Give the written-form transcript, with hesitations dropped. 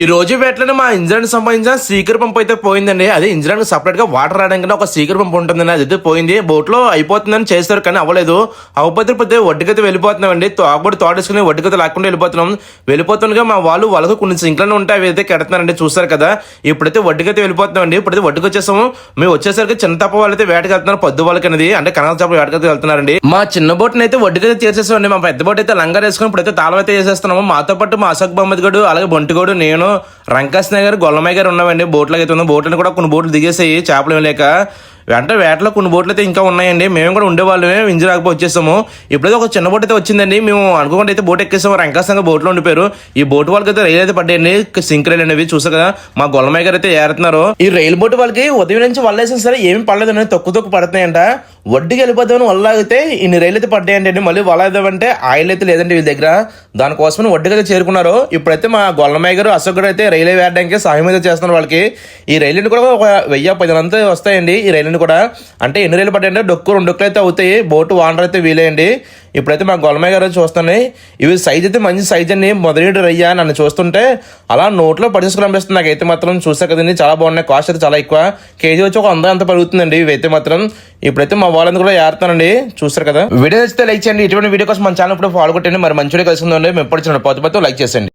ఈ రోజు వేటలోనే మా ఇంజిన్ సంబంధించిన సీకర్ పంప్ అయితే పోయిందండి. అదే ఇంజిన్ సపరేట్ గా వాటర్ రావడానికి ఒక సీకర్ పంప్ ఉంటుందండి, అది అయితే పోయింది. బోట్ లో అయిపోతుందని చేస్తారు కానీ అవ్వలేదు. అవ్వకపోతే పోతే వడ్డీకైతే వెళ్ళిపోతున్నామండి. తాగుబడి తోడేసుకుని వడ్డీకైతే లేకుండా వెళ్ళిపోతుండగా మా వాళ్ళకు కొన్ని సింక్లను ఉంటాయి, అవి అయితే కడుతున్నారండి. చూస్తారు కదా, ఇప్పుడైతే వడ్డీకైతే వెళ్ళిపోతున్నామండి. ఇప్పుడైతే వడ్డీకి వచ్చేసాము. మేము వచ్చేసరికి చిన్న తప్ప వాళ్ళైతే వేటకి వెళ్తున్నారు, పొద్దు వాళ్ళకి అనేది అంటే కనక చేపలు వేటకైతే వెళ్తున్నారండి. మా చిన్న బోట్ అయితే వడ్డీకైతే చేసేసామండి. మా పెద్ద బోట్ అయితే లంగా వేసుకుని ఇప్పుడైతే తాళం అయితే చేసేస్తున్నాము. మాతో పాటు మా అశోక్ బహ్మద్ గడు, అలాగే బొంటిగోడు, నేను, రంకాస్నాయ్ గారు, గొల్లమయ్య గారు ఉన్నామండి. బోట్లు అయితే ఉన్నాం. బోట్లను కూడా కొన్ని బోట్లు దిగేసాయి చేపలు లేక. అంటే వేటలో కొన్ని బోట్లు అయితే ఇంకా ఉన్నాయండి. మేము కూడా ఉండేవాళ్ళమే, ఇంజి రాకపోతే వచ్చేసాము. ఇప్పుడైతే ఒక చిన్న బోట్ అయితే వచ్చిందండి. మేము అనుకోకుండా అయితే బోట్ ఎక్కేసాము. రంకాసంగా బోట్లో ఉండిపోయారు. ఈ బోట్ వాళ్ళకి అయితే రైలు అయితే పడ్డాయండి, సింక్ రైలు అనేవి. చూసారు కదా, మా గొల్లమయ్య గారు అయితే ఏరుతున్నారు. ఈ రైలు బోట్ వాళ్ళకి ఉదయం నుంచి వల్లేసినా సరే ఏమి పడలేదు, తొక్కు పడుతున్నాయంట. వడ్డీకి వెళ్ళిపోతామని వల్ల అయితే ఇన్ని రైలు అయితే పడ్డాయండి. మళ్ళీ వల్ల అంటే ఆయిల్ అయితే లేదండి వీళ్ళ దగ్గర, దానికోసమని వడ్డీకి అయితే చేరుకున్నారు. ఇప్పుడైతే మా గొల్లమయ్య గారు, అశోక్ గారు అయితే రైలు వేయడానికి సహాయం అయితే చేస్తున్నారు వాళ్ళకి. ఈ రైలు కూడా ఒక 1000-1500 వస్తాయండి. ఈ రైలు కూడా అంటే ఎన్ని రైలు పడ్డాయంటే 2 డొక్కులు అయితే అవుతాయి. బోటు వానర్ అయితే వీలేయండి. ఇప్పుడైతే మా గొల్లమయ్య గారు చూస్తున్నాయి. ఇవి సైజ్ అయితే మంచి సైజ్ అండి. మొదటి రయ్యా నన్ను చూస్తుంటే అలా నోట్లో పడిసుకుని అనిపిస్తుంది నాకైతే మాత్రం. చూసా కదండి, చాలా బాగున్నాయి. కాస్ట్ అయితే చాలా ఎక్కువ, కేజీ వచ్చి ఒక 100 అంత పెరుగుతుందండి ఇవైతే మాత్రం. ఇప్పుడైతే మా వాళ్ళందరూ కూడా ఏరుతానండి. చూస్తారు కదా, వీడియో నచ్చితే లైక్ చేయండి. ఇటువంటి వీడియో కోసం మన ఛానల్ ఇప్పుడు ఫాలో కొట్టండి. మరి మంచి వీడియో కలిసి ఉందండి. మేము ఎప్పుడు లైక్ చేసేయండి.